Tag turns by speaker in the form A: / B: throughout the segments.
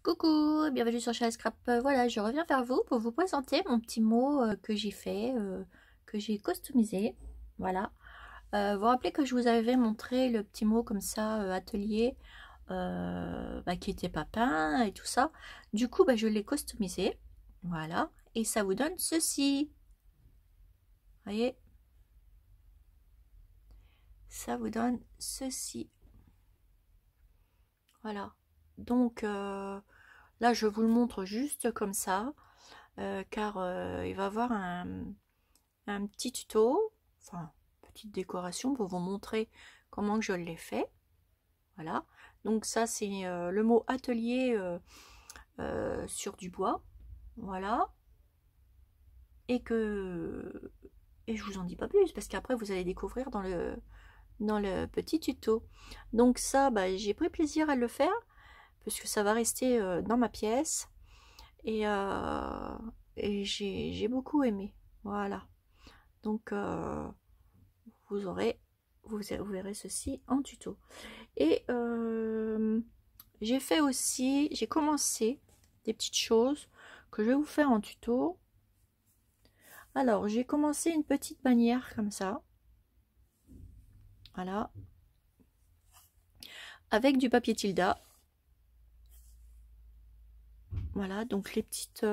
A: Coucou, bienvenue sur Chalet Scrap. Voilà, je reviens vers vous pour vous présenter mon petit mot que j'ai fait, que j'ai customisé. Voilà. Vous vous rappelez que je vous avais montré le petit mot comme ça, atelier, qui était pas peint et tout ça. Du coup, je l'ai customisé. Voilà. Et ça vous donne ceci. Voyez? Ça vous donne ceci. Voilà. Donc, là, je vous le montre juste comme ça. Car il va y avoir un petit tuto, enfin petite décoration pour vous montrer comment que je l'ai fait. Voilà, donc ça c'est le mot atelier sur du bois. Voilà, et je vous en dis pas plus parce qu'après vous allez découvrir dans le petit tuto. Donc ça, j'ai pris plaisir à le faire puisque ça va rester dans ma pièce et, j'ai beaucoup aimé. Voilà. Donc vous verrez ceci en tuto. Et j'ai commencé des petites choses que je vais vous faire en tuto. Alors j'ai commencé une petite bannière comme ça. Voilà. Avec du papier Tilda. Voilà, donc les petites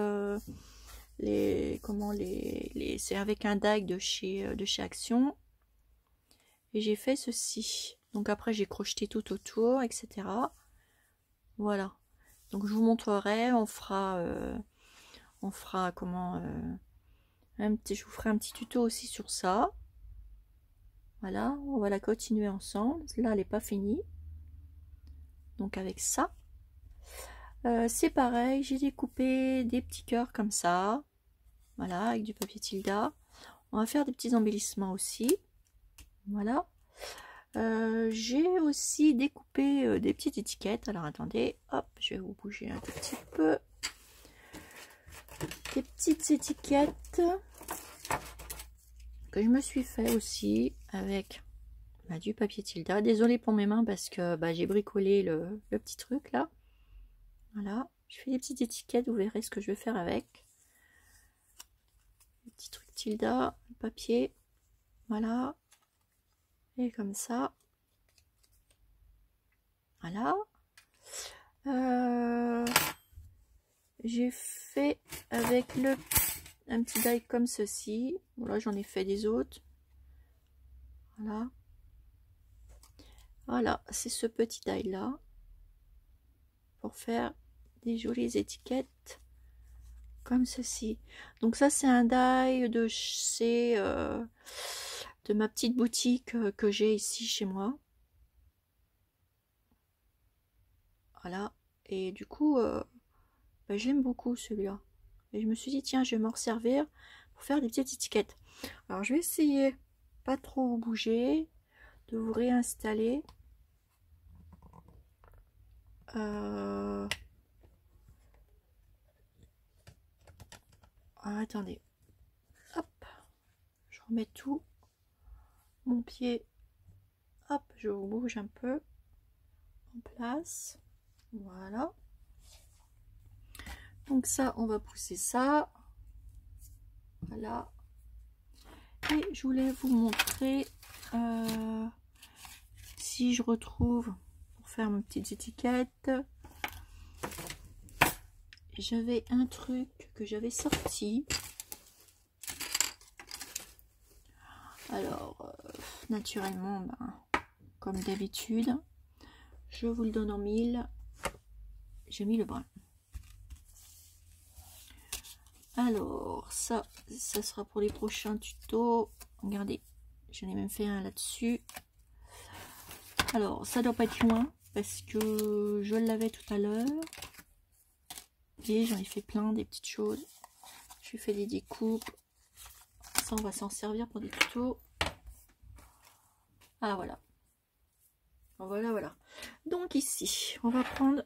A: c'est avec un die de chez Action. Et j'ai fait ceci. Donc après j'ai crocheté tout autour, etc. Voilà. Donc je vous montrerai, on fera comment je vous ferai un petit tuto aussi sur ça. Voilà, on va la continuer ensemble. Là elle n'est pas finie. Donc avec ça. C'est pareil, j'ai découpé des petits cœurs comme ça. Voilà, avec du papier Tilda. On va faire des petits embellissements aussi. Voilà. J'ai aussi découpé des petites étiquettes. Alors attendez, hop, je vais vous bouger un tout petit peu. Des petites étiquettes que je me suis fait aussi avec du papier Tilda. Désolée pour mes mains parce que j'ai bricolé le petit truc là. Voilà, je fais des petites étiquettes, vous verrez ce que je vais faire avec. Les petits trucs Tilda, le papier, voilà. Et comme ça. Voilà. J'ai fait avec un petit die comme ceci. Voilà, j'en ai fait des autres. Voilà. Voilà, c'est ce petit die là. Pour faire des jolies étiquettes comme ceci. Donc ça c'est un die de ma petite boutique que j'ai ici chez moi. Voilà. Et du coup, j'aime beaucoup celui-là. Et je me suis dit, tiens, je vais m'en servir pour faire des petites étiquettes. Alors, je vais essayer, pas trop bouger, de vous réinstaller. Attendez. Hop. Je remets tout. Mon pied. Hop, je vous bouge un peu. En place. Voilà. Donc ça, on va pousser ça. Voilà. Et je voulais vous montrer si je retrouve pour faire mes petites étiquettes. J'avais un truc que j'avais sorti. Alors, naturellement, comme d'habitude, je vous le donne en mille. J'ai mis le brin. Alors, ça sera pour les prochains tutos. Regardez, j'en ai même fait un là-dessus. Alors, ça doit pas être loin parce que je l'avais tout à l'heure. Et j'en ai fait plein, des petites choses. Je fait des découpes. Ça, on va s'en servir pour des tutos. Ah, voilà. Voilà. Donc ici, on va prendre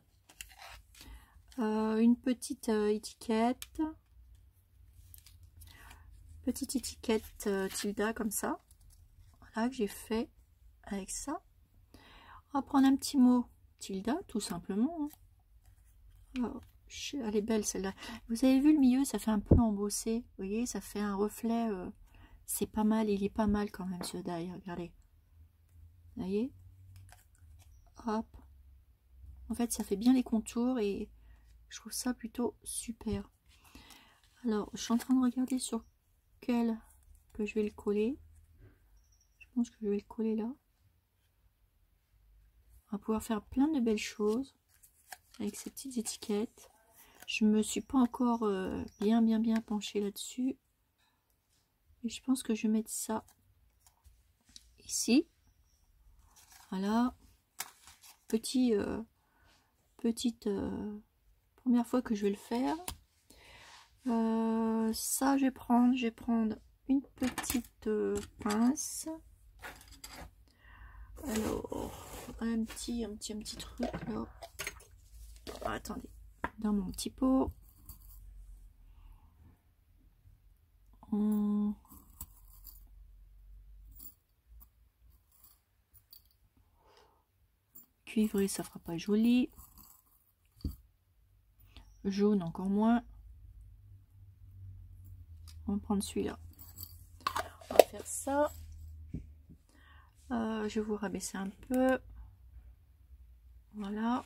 A: une petite étiquette. Petite étiquette Tilda comme ça. Voilà, que j'ai fait avec ça. On va prendre un petit mot Tilda, tout simplement. Oh, elle est belle celle-là. Vous avez vu le milieu, ça fait un peu embossé. Vous voyez, ça fait un reflet. C'est pas mal, il est pas mal quand même ce die. Regardez. Vous voyez? Hop. En fait, ça fait bien les contours et je trouve ça plutôt super. Alors, je suis en train de regarder sur quel que je vais le coller. Je pense que je vais le coller là. On va pouvoir faire plein de belles choses avec ces petites étiquettes. Je me suis pas encore bien penchée là-dessus. Et je pense que je vais mettre ça ici. Voilà. Petite première fois que je vais le faire. Ça, je vais prendre une petite pince. Alors, un petit truc là. Oh, attendez, dans mon petit pot. Cuivré, ça fera pas joli. Jaune, encore moins. On va prendre celui-là. On va faire ça. Je vais vous rabaisser un peu. Voilà.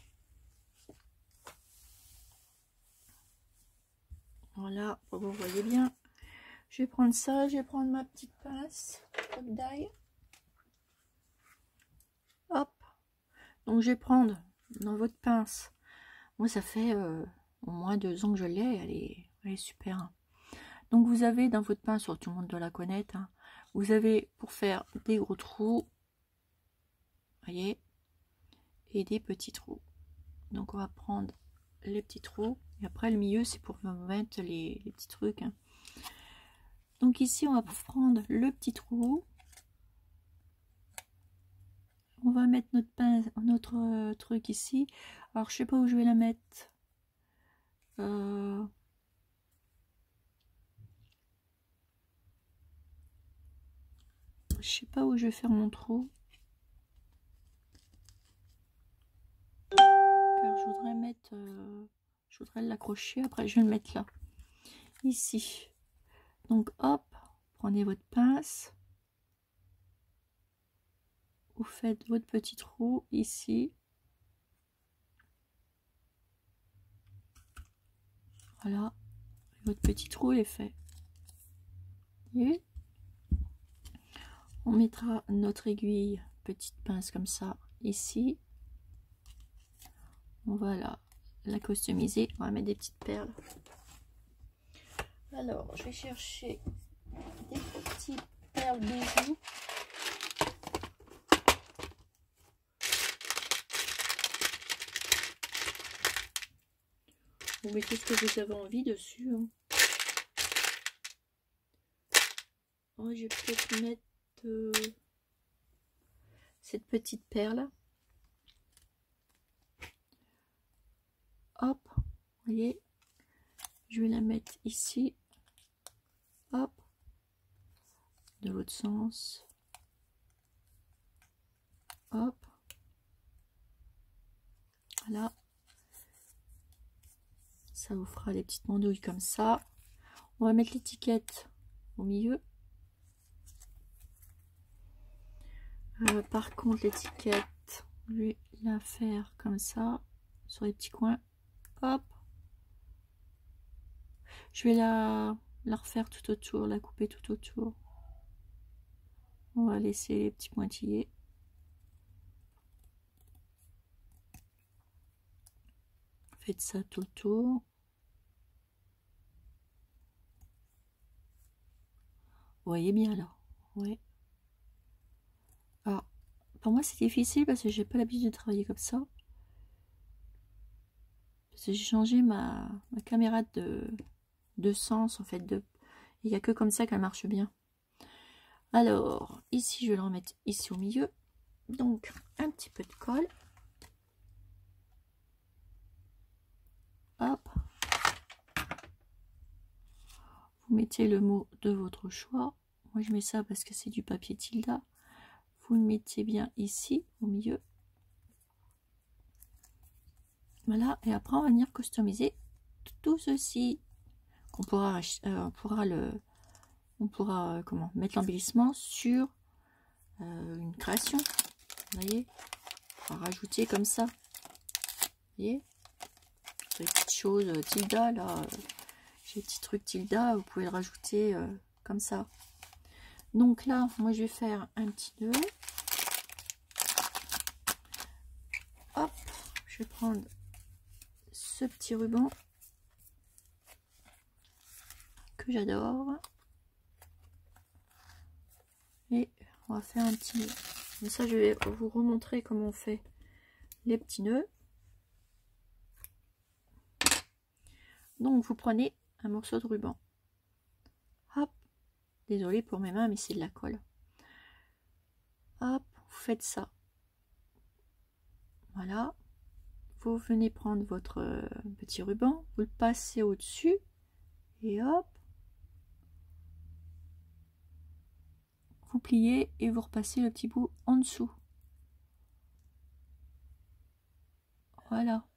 A: Voilà, vous voyez bien. Je vais prendre ça, je vais prendre ma petite pince comme d'ail. Hop. Donc je vais prendre dans votre pince. Moi ça fait au moins 2 ans que je l'ai, elle est super. Donc vous avez dans votre pince, tout le monde doit la connaître, hein, vous avez pour faire des gros trous, voyez, et des petits trous. Donc on va prendre les petits trous et après le milieu c'est pour mettre les petits trucs, hein. Donc ici on va prendre le petit trou, on va mettre notre pince, notre truc ici. Alors je sais pas où je vais la mettre. Je sais pas où je vais faire mon trou. Car je voudrais mettre, je voudrais l'accrocher. Après je vais le mettre là, ici. Donc hop, prenez votre pince. Vous faites votre petit trou ici. Voilà, votre petit trou est fait. Et on mettra notre aiguille, petite pince comme ça, ici. On va la customiser. On va mettre des petites perles. Alors, je vais chercher des petites perles bijoux. Vous mettez ce que vous avez envie dessus, hein. Oh, je vais peut-être mettre cette petite perle. Hop, vous voyez, je vais la mettre ici. Hop, de l'autre sens. Hop, voilà. Ça vous fera des petites mandouilles comme ça. On va mettre l'étiquette au milieu. Par contre, l'étiquette, je vais la faire comme ça, sur les petits coins. Hop. Je vais la refaire tout autour, la couper tout autour. On va laisser les petits pointillés. Faites ça tout le tour. Vous voyez bien là. Ouais. Alors, pour moi c'est difficile parce que j'ai pas l'habitude de travailler comme ça. Parce que j'ai changé ma caméra de sens en fait. Il n'y a que comme ça qu'elle marche bien. Alors, ici je vais le remettre ici au milieu. Donc, un petit peu de colle. Hop. Vous mettez le mot de votre choix. Moi je mets ça parce que c'est du papier Tilda. Vous le mettez bien ici au milieu. Voilà, et après on va venir customiser tout ceci. On pourra comment mettre l'embellissement sur une création. Vous voyez, on va rajouter comme ça. Vous voyez, les petites choses tilda là, j'ai des petits trucs tilda, vous pouvez le rajouter comme ça. Donc là, moi je vais faire un petit nœud. Hop, je vais prendre ce petit ruban que j'adore. Et on va faire un petit nœud. Mais ça, je vais vous remontrer comment on fait les petits nœuds. Donc, vous prenez un morceau de ruban. Hop, désolé pour mes mains, mais c'est de la colle. Hop, vous faites ça. Voilà. Vous venez prendre votre petit ruban, vous le passez au-dessus et hop, vous pliez et vous repassez le petit bout en dessous. Voilà.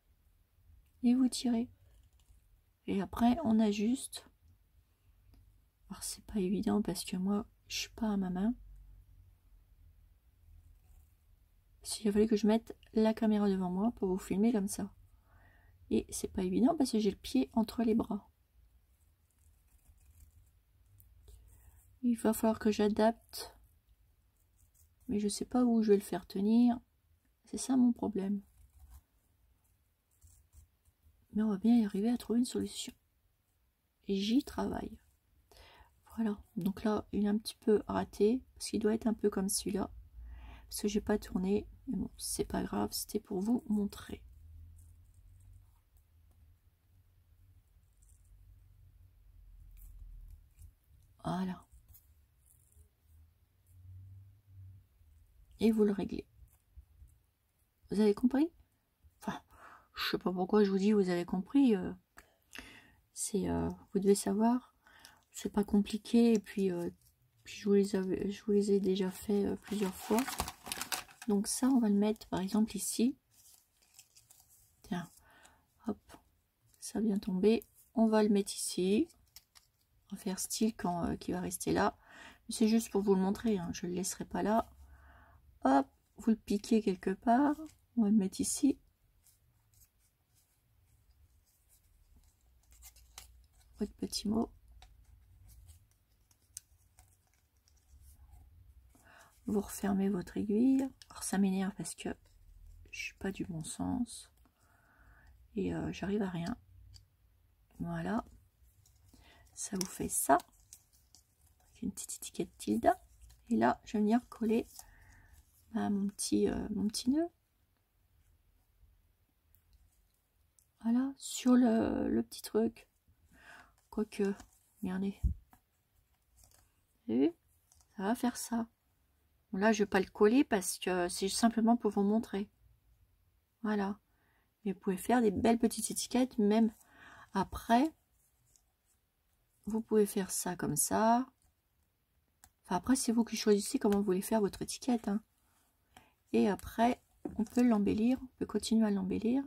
A: Et vous tirez. Et après, on ajuste. Alors, c'est pas évident parce que moi, je suis pas à ma main. S'il fallait que je mette la caméra devant moi pour vous filmer comme ça. Et c'est pas évident parce que j'ai le pied entre les bras. Il va falloir que j'adapte. Mais je sais pas où je vais le faire tenir. C'est ça mon problème. Mais on va bien y arriver à trouver une solution. Et j'y travaille. Voilà. Donc là, il est un petit peu raté. Parce qu'il doit être un peu comme celui-là. Parce que j'ai pas tourné. Mais bon, c'est pas grave. C'était pour vous montrer. Voilà. Et vous le réglez. Vous avez compris? Enfin, je sais pas pourquoi je vous dis vous avez compris. Vous devez savoir. C'est pas compliqué. Et puis, je vous les ai déjà fait plusieurs fois. Donc ça, on va le mettre par exemple ici. Tiens, hop, ça vient tomber. On va le mettre ici. On va faire style quand qui va rester là. C'est juste pour vous le montrer. Hein. Je ne le laisserai pas là. Hop, vous le piquez quelque part. On va le mettre ici. Votre petit mot. Vous refermez votre aiguille. Alors ça m'énerve parce que je suis pas du bon sens. Et j'arrive à rien. Voilà. Ça vous fait ça. Avec une petite étiquette tilde. Et là, je vais venir coller mon petit nœud. Voilà, sur le petit truc. Quoique, regardez. Vous avez vu? Ça va faire ça. Bon, là, je vais pas le coller parce que c'est simplement pour vous montrer. Voilà. Mais vous pouvez faire des belles petites étiquettes, même après. Vous pouvez faire ça comme ça. Enfin, après, c'est vous qui choisissez comment vous voulez faire votre étiquette. Hein. Et après, on peut l'embellir. On peut continuer à l'embellir.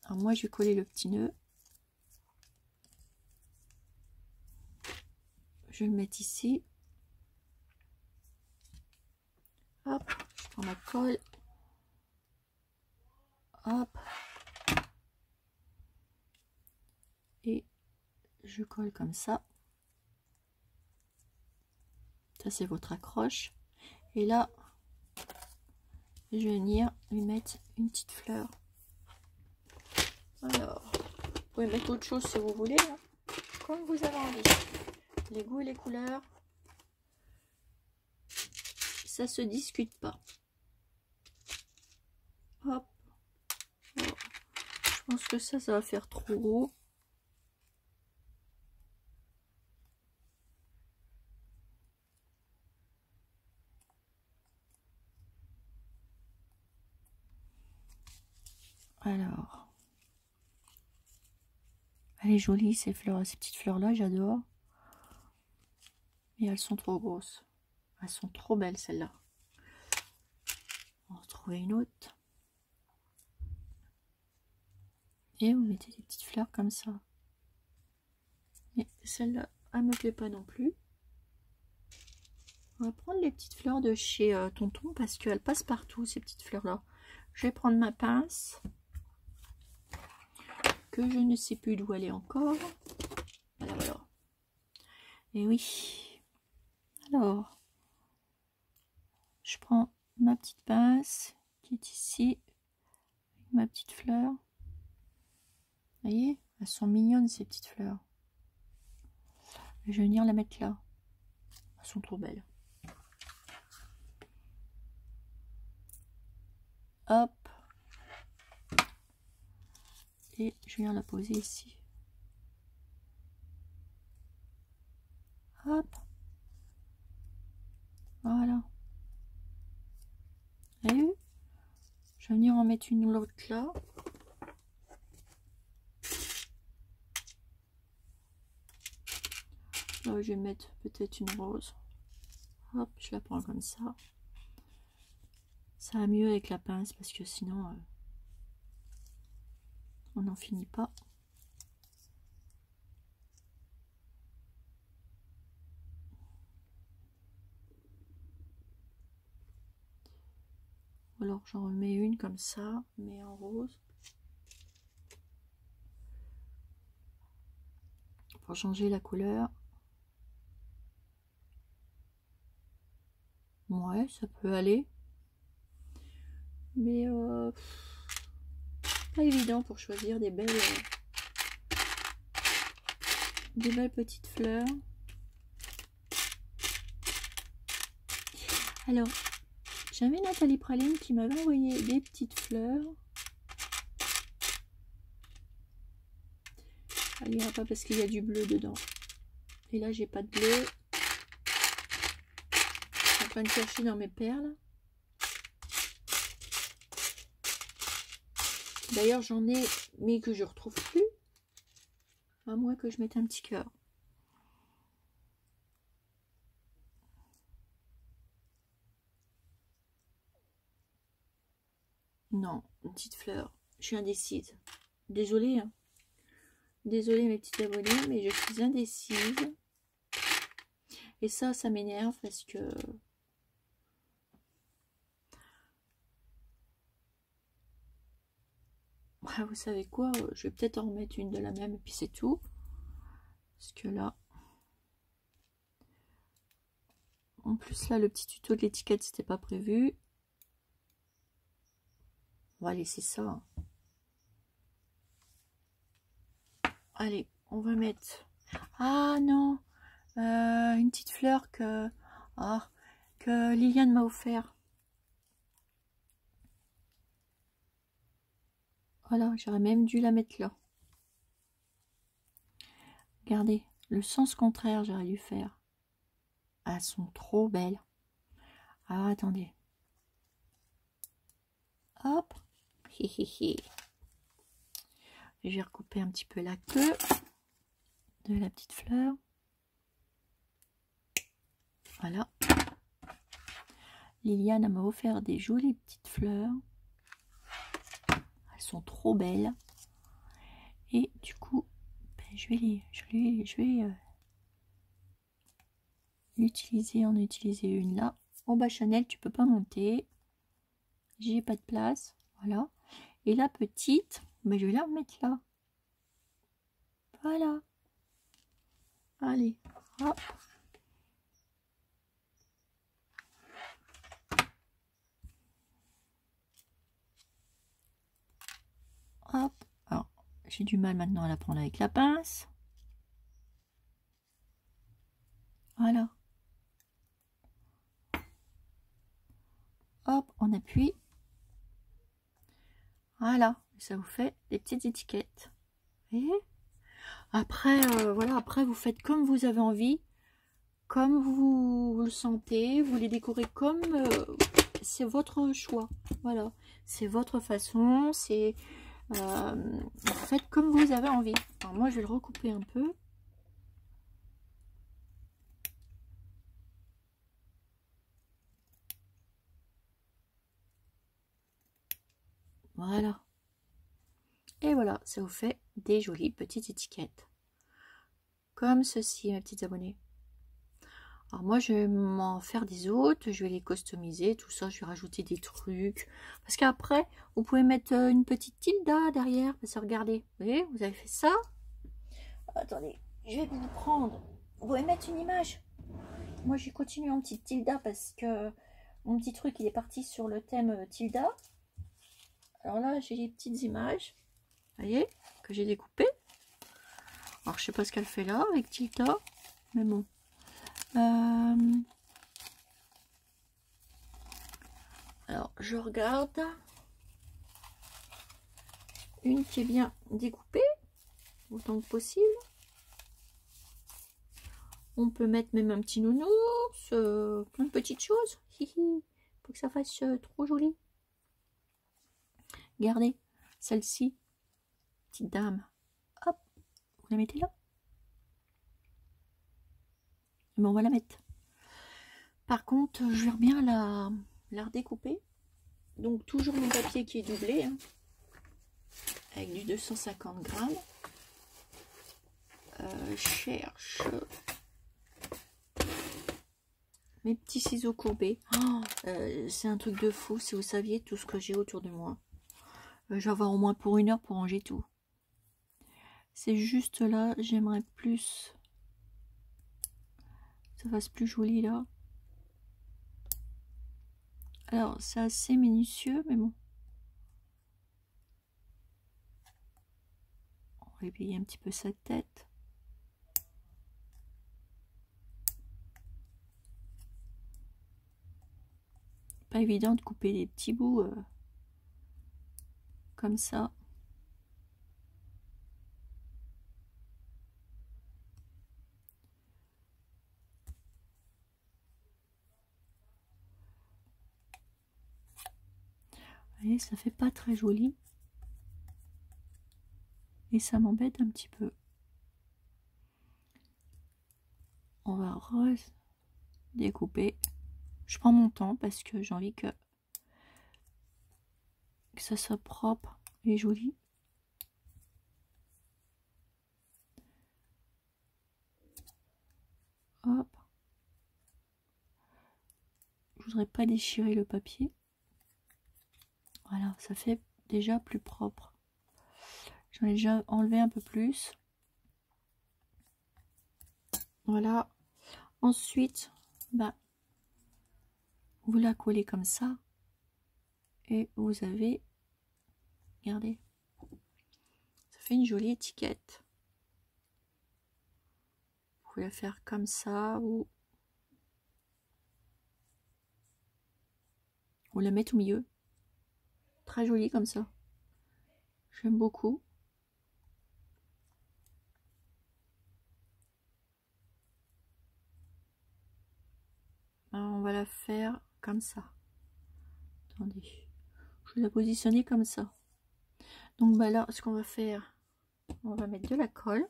A: Alors moi, je vais coller le petit nœud. Je vais le mettre ici. Hop, je prends ma colle. Hop. Et je colle comme ça. Ça, c'est votre accroche. Et là, je vais venir lui mettre une petite fleur. Alors, vous pouvez mettre autre chose si vous voulez, hein, comme vous avez envie. Les goûts et les couleurs, ça se discute pas. Hop. Alors, je pense que ça va faire trop gros. Alors, elle est jolie ces fleurs, ces petites fleurs là, j'adore. Mais elles sont trop grosses. Elles sont trop belles celles-là. On va en trouver une autre. Et vous mettez des petites fleurs comme ça. Et celle-là, elle me plaît pas non plus. On va prendre les petites fleurs de chez Tonton parce qu'elles passent partout, ces petites fleurs-là. Je vais prendre ma pince, que je ne sais plus d'où elle est encore. Voilà, voilà. Et oui. Alors, je prends ma petite pince qui est ici. Ma petite fleur. Vous voyez, elles sont mignonnes ces petites fleurs. Je vais venir la mettre là. Elles sont trop belles. Hop. Et je viens la poser ici. Hop. Voilà. Vous avez vu? Je vais venir en mettre une l'autre là. Là, je vais mettre peut-être une rose. Hop, je la prends comme ça. Ça va mieux avec la pince parce que sinon, on n'en finit pas. Alors j'en remets une comme ça, mais en rose. Pour changer la couleur. Ouais, ça peut aller. Mais pas évident pour choisir des belles petites fleurs. Alors, j'avais Nathalie Praline qui m'avait envoyé des petites fleurs. Elle n'ira pas parce qu'il y a du bleu dedans. Et là, j'ai pas de bleu. Je suis en train de chercher dans mes perles. D'ailleurs, j'en ai, mais que je retrouve plus. À moins que je mette un petit cœur. Non, une petite fleur. Je suis indécise. Désolée, hein. Désolée mes petits abonnés, mais je suis indécise. Et ça m'énerve parce que... Ah, vous savez quoi? Je vais peut-être en remettre une de la même et puis c'est tout. Parce que là... En plus là, le petit tuto de l'étiquette, c'était pas prévu. On va laisser ça. Allez, on va mettre... Ah non, une petite fleur que Liliane m'a offert. Voilà, j'aurais même dû la mettre là. Regardez, le sens contraire, j'aurais dû faire. Elles sont trop belles. Ah, attendez. Hop. Je vais recouper un petit peu la queue de la petite fleur. Voilà. Liliane m'a offert des jolies petites fleurs. Elles sont trop belles. Et du coup, ben, je vais l'utiliser, en utiliser une là. Oh bah Chanel, tu peux pas monter. J'ai pas de place. Voilà. Et la petite, ben, je vais la remettre là. Voilà. Allez, hop. Hop. Alors, j'ai du mal maintenant à la prendre avec la pince. Voilà. Hop, on appuie. Voilà. Ça vous fait des petites étiquettes. Et après, voilà, après vous faites comme vous avez envie. Comme vous le sentez, vous les décorez comme c'est votre choix. Voilà, c'est votre façon, c'est faites comme vous avez envie. Alors moi, je vais le recouper un peu. Voilà. Et voilà, ça vous fait des jolies petites étiquettes. Comme ceci, mes petites abonnées. Alors moi, je vais m'en faire des autres. Je vais les customiser, tout ça. Je vais rajouter des trucs. Parce qu'après, vous pouvez mettre une petite tilde derrière. Parce que regardez, vous voyez, vous avez fait ça. Attendez, je vais vous prendre. Vous pouvez mettre une image. Moi, j'ai continué en petite tilde parce que mon petit truc, il est parti sur le thème tilda. Alors là, j'ai les petites images. Vous voyez, que j'ai découpées. Alors, je sais pas ce qu'elle fait là avec tilda. Mais bon. Alors, je regarde. Une qui est bien découpée, autant que possible. On peut mettre même un petit nounours, plein de petites choses. Pour que ça fasse trop joli. Regardez, celle-ci, petite dame. Hop, vous la mettez là. Mais on va la mettre. Par contre, je vais bien la redécouper. Donc toujours mon papier qui est doublé, hein, avec du 250 grammes. Je cherche mes petits ciseaux courbés. Oh, c'est un truc de fou si vous saviez tout ce que j'ai autour de moi. Je vais avoir au moins pour 1 heure pour ranger tout. C'est juste là, j'aimerais plus que ça fasse plus joli là. Alors c'est assez minutieux, mais bon. On va éveiller un petit peu sa tête. Pas évident de couper des petits bouts comme ça. Vous voyez, ça fait pas très joli. Et ça m'embête un petit peu. On va redécouper. Je prends mon temps parce que j'ai envie que ça soit propre et joli. Hop. Je voudrais pas déchirer le papier. Voilà, ça fait déjà plus propre. J'en ai déjà enlevé un peu plus. Voilà. Ensuite, bah, vous la collez comme ça. Et vous avez, regardez, ça fait une jolie étiquette. Vous pouvez la faire comme ça ou la mettre au milieu. Très jolie comme ça. J'aime beaucoup. Alors, on va la faire comme ça. Attendez. Je vais la positionner comme ça. Donc bah là, ce qu'on va faire, on va mettre de la colle.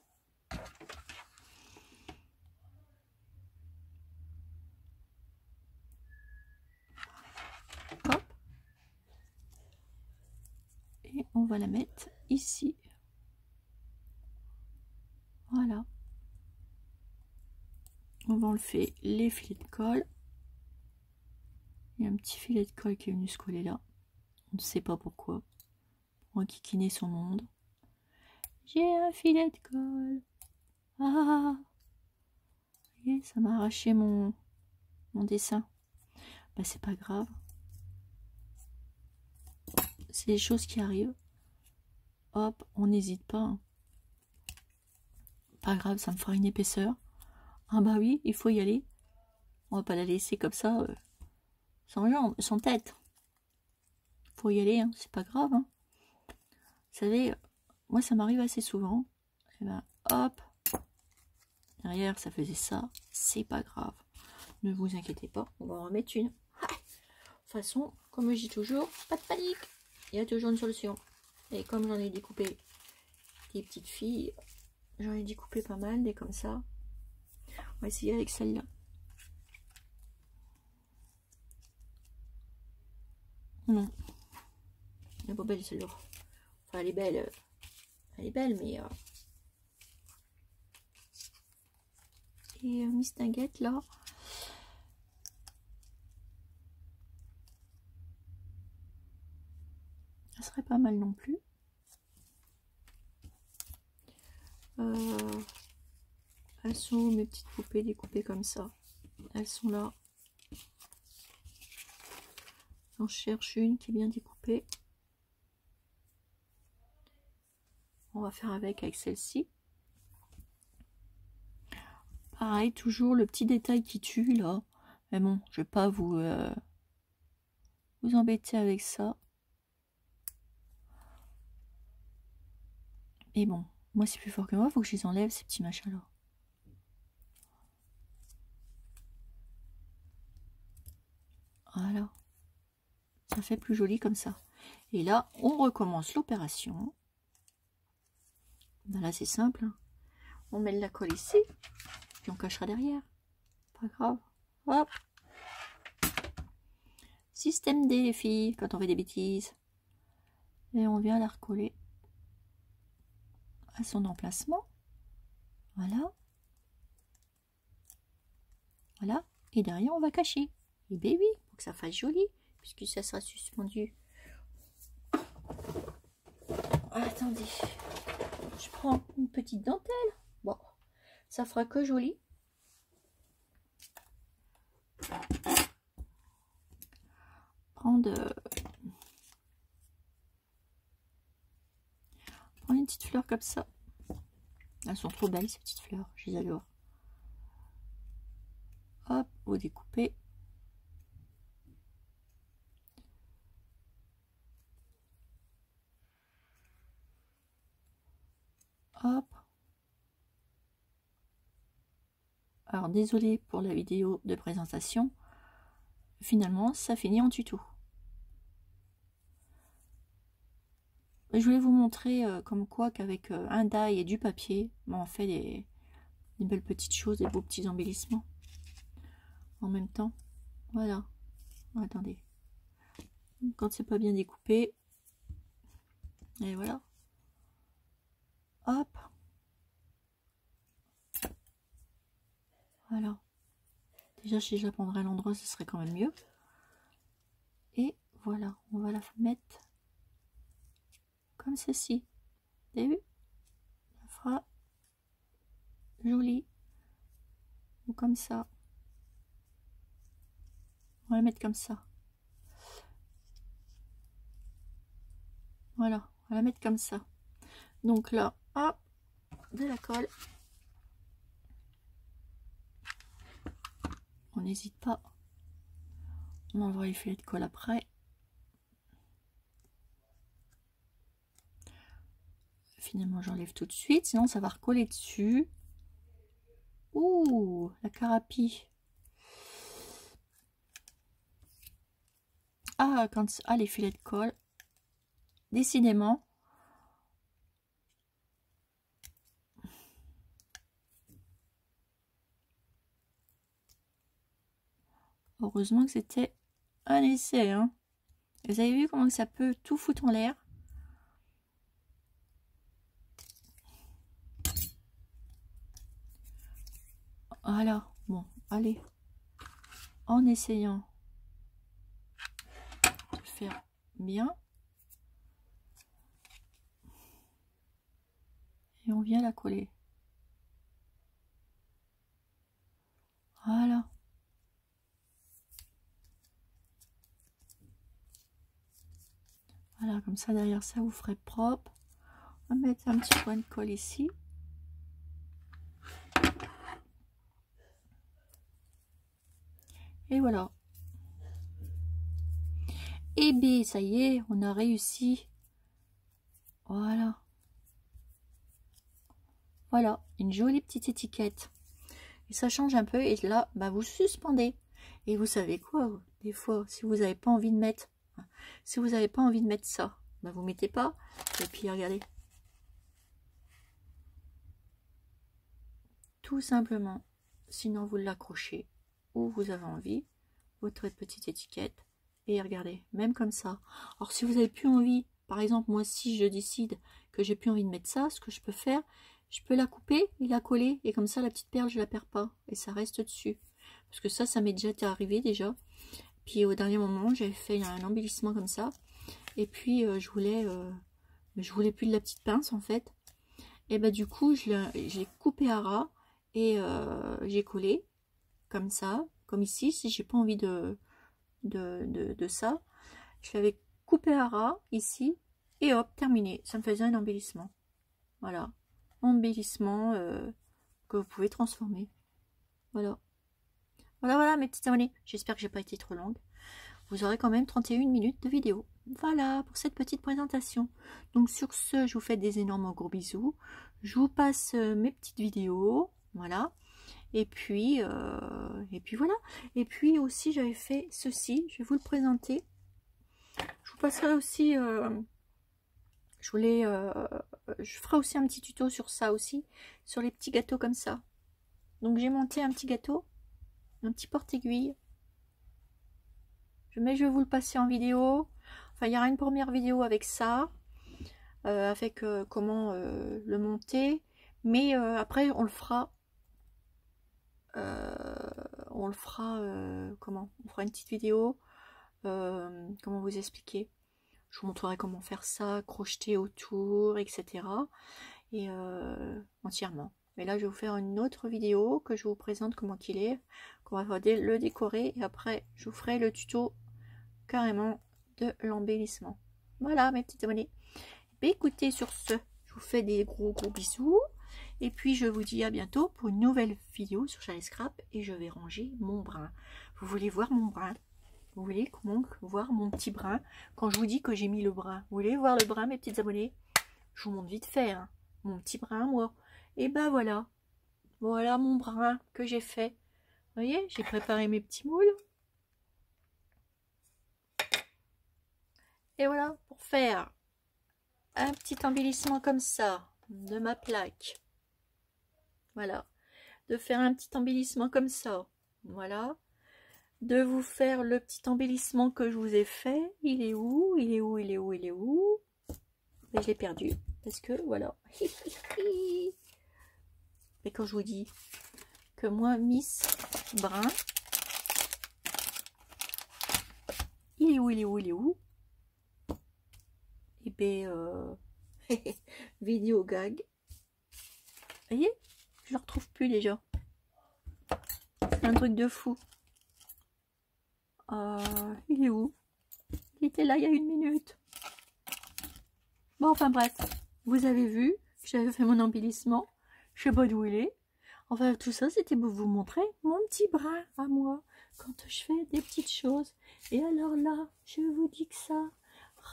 A: Hop. Et on va la mettre ici. Voilà. On va enlever les filets de colle. Il y a un petit filet de colle qui est venu se coller là. On ne sait pas pourquoi. Pour enquiquiner son monde. J'ai un filet de colle. Ah, vous voyez, ça m'a arraché mon dessin. Bah c'est pas grave. C'est des choses qui arrivent. Hop, on n'hésite pas. Hein. Pas grave, ça me fera une épaisseur. Ah bah oui, il faut y aller. On va pas la laisser comme ça, sans jambes, sans tête. Faut y aller, hein, c'est pas grave. Hein. Vous savez, moi ça m'arrive assez souvent. Et ben hop, derrière ça faisait ça, c'est pas grave. Ne vous inquiétez pas, on va en remettre une. De toute façon, comme je dis toujours, pas de panique. Il y a toujours une solution. Et comme j'en ai découpé des petites filles, j'en ai découpé pas mal, des comme ça. On va essayer avec celle-là. Non. Elle n'est pas belle celle-là. Enfin, elle est belle. Elle est belle, mais... Et Miss Nugget, là... Ça serait pas mal non plus. Elles sont où, mes petites poupées découpées comme ça? Elles sont là. J'en cherche une qui est bien découpée. On va faire avec celle-ci. Pareil, toujours le petit détail qui tue là. Mais bon, je vais pas vous embêter avec ça. Mais bon, moi c'est plus fort que moi, faut que je les enlève ces petits machins là. Voilà. Ça fait plus joli comme ça. Et là, on recommence l'opération. Ben là, c'est simple. Hein. On met de la colle ici, puis on cachera derrière. Pas grave. Hop. Système D, les filles, quand on fait des bêtises. Et on vient la recoller à son emplacement. Voilà. Voilà. Et derrière, on va cacher. Et bien oui, pour que ça fasse joli, puisque ça sera suspendu. Attendez. Je prends une petite dentelle. Bon, ça fera que joli. Prendre une petite fleur comme ça. Elles sont trop belles ces petites fleurs, je les adore. Hop, vous découpez. Hop. Alors désolé pour la vidéo de présentation. Finalement, ça finit en tuto. Je voulais vous montrer comme quoi qu'avec un die et du papier, on fait des belles petites choses, des beaux petits embellissements. En même temps, voilà. Attendez. Quand c'est pas bien découpé, et voilà. Hop. Voilà. Déjà, si je la prendrais à l'endroit, ce serait quand même mieux. Et voilà, on va la mettre comme ceci. Vous avez vu? Ça fera joli. Ou comme ça. On va la mettre comme ça. Voilà, on va la mettre comme ça. Donc là, hop, de la colle. On n'hésite pas. On envoie les filets de colle après. Finalement, j'enlève tout de suite, sinon ça va recoller dessus. Ouh, la carapie. Ah, les filets de colle. Décidément. Heureusement que c'était un essai. Hein. Vous avez vu comment ça peut tout foutre en l'air? Voilà. Bon, allez. En essayant de faire bien. Et on vient la coller. Voilà. Voilà, comme ça derrière ça vous ferez propre. On va mettre un petit point de colle ici. Et voilà. Et bien, ça y est, on a réussi. Voilà. Voilà, une jolie petite étiquette. Et ça change un peu. Et là, bah, vous suspendez. Et vous savez quoi? Des fois, si vous n'avez pas envie de mettre... Si vous n'avez pas envie de mettre ça, bah, vous mettez pas. Et puis, regardez. Tout simplement. Sinon, vous l'accrochez où vous avez envie. Votre petite étiquette. Et regardez, même comme ça. Alors, si vous n'avez plus envie par exemple, moi, si je décide que j'ai plus envie de mettre ça, ce que je peux faire, je peux la couper et la coller. Et comme ça, la petite perle, je la perds pas. Et ça reste dessus. Parce que ça m'est déjà arrivé déjà. Puis au dernier moment, j'avais fait un embellissement comme ça. Et puis, je voulais plus de la petite pince, en fait. Et bah du coup, j'ai coupé à ras. Et j'ai collé. Comme ça. Comme ici, si j'ai pas envie de ça. Je l'avais coupé à ras, ici. Et hop, terminé. Ça me faisait un embellissement. Voilà. Embellissement que vous pouvez transformer. Voilà. Voilà mes petits abonnés. J'espère que j'ai pas été trop longue. Vous aurez quand même 31 minutes de vidéo. Voilà pour cette petite présentation. Donc sur ce, je vous fais des énormes gros bisous. Je vous passe mes petites vidéos. Voilà. Et puis voilà. Et puis aussi, j'avais fait ceci. Je vais vous le présenter. Je vous passerai aussi... je ferai aussi un petit tuto sur ça aussi. Sur les petits gâteaux comme ça. Donc j'ai monté un petit gâteau. Un petit porte-aiguille. Je vais vous le passer en vidéo. Enfin, il y aura une première vidéo avec ça. Avec comment le monter. Mais après, on le fera. Comment? On fera une petite vidéo. Comment vous expliquer? Je vous montrerai comment faire ça, crocheter autour, etc. Et entièrement. Mais là, je vais vous faire une autre vidéo que je vous présente comment qu'il est. Qu'on va le décorer. Et après, je vous ferai le tuto carrément de l'embellissement. Voilà mes petits abonnés. Et écoutez, sur ce, je vous fais des gros bisous. Et puis je vous dis à bientôt pour une nouvelle vidéo sur Charlie Scrap. Et je vais ranger mon brin. Vous voulez voir mon brin? Vous voulez voir mon petit brin? Quand je vous dis que j'ai mis le brin, vous voulez voir le brin mes petits abonnés? Je vous montre vite fait, hein, mon petit brin moi. Et ben voilà. Voilà mon brin que j'ai fait. Vous voyez, j'ai préparé mes petits moules. Et voilà, pour faire un petit embellissement comme ça de ma plaque. Voilà. De faire un petit embellissement comme ça. Voilà. De vous faire le petit embellissement que je vous ai fait. Il est où? Il est où? Il est où? Il est où? Mais je l'ai perdu. Parce que, voilà. Mais quand je vous dis que moi, Miss Brun, il est où? Il est où? Il est où? Et ben, vidéo gag. Vous voyez? Je le retrouve plus déjà. C'est un truc de fou. Il est où? Il était là il y a une minute. Bon, enfin bref. Vous avez vu que j'avais fait mon embellissement. Je sais pas d'où il est. Enfin, tout ça, c'était pour vous montrer mon petit brin à moi. Quand je fais des petites choses. Et alors là, je vous dis que ça.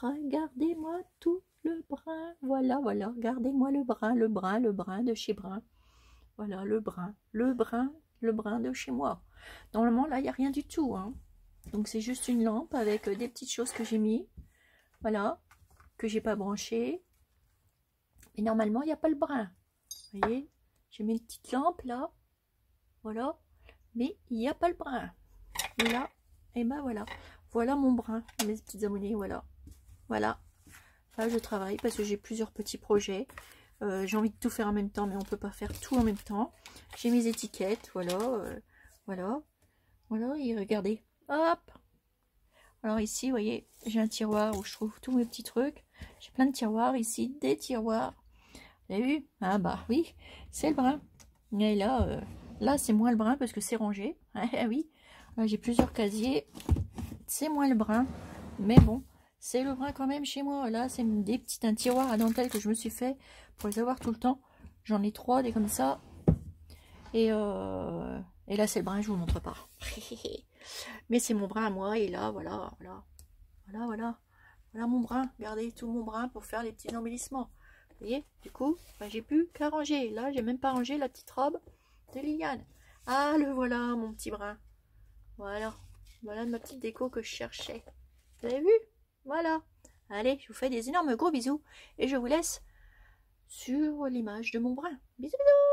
A: Regardez-moi tout le brin. Voilà, voilà. Regardez-moi le brin de chez Brin. Voilà, le brin de chez moi. Normalement, là, il n'y a rien du tout. Hein. Donc, c'est juste une lampe avec des petites choses que j'ai mis. Voilà, que j'ai pas branché. Mais normalement, il n'y a pas le brin. Vous voyez, j'ai mis une petite lampe là. Voilà, mais il n'y a pas le brin. Et là, et ben voilà. Voilà mon brin, mes petites abonnés, voilà. Voilà. Là, je travaille parce que j'ai plusieurs petits projets. J'ai envie de tout faire en même temps, mais on peut pas faire tout en même temps. J'ai mes étiquettes, voilà. Voilà. Voilà, et regardez. Hop. Alors ici, vous voyez, j'ai un tiroir où je trouve tous mes petits trucs. J'ai plein de tiroirs ici, des tiroirs. Vous avez vu? Ah bah oui, c'est le brin. Et là, là c'est moins le brin parce que c'est rangé. Ah oui, j'ai plusieurs casiers. C'est moins le brin. Mais bon, c'est le brin quand même chez moi. Là, c'est un tiroir à dentelle que je me suis fait pour les avoir tout le temps. J'en ai 3, des comme ça. Et là, c'est le brin, je vous montre pas. Mais c'est mon brin à moi. Et là, voilà. Voilà mon brin. Regardez tout mon brin pour faire les petits embellissements. Vous voyez, du coup, ben, j'ai plus qu'à ranger. Là, j'ai même pas rangé la petite robe de Liliane. Ah, le voilà, mon petit brin. Voilà. Voilà ma petite déco que je cherchais. Vous avez vu? Voilà. Allez, je vous fais des énormes gros bisous. Et je vous laisse sur l'image de mon brin. Bisous, bisous.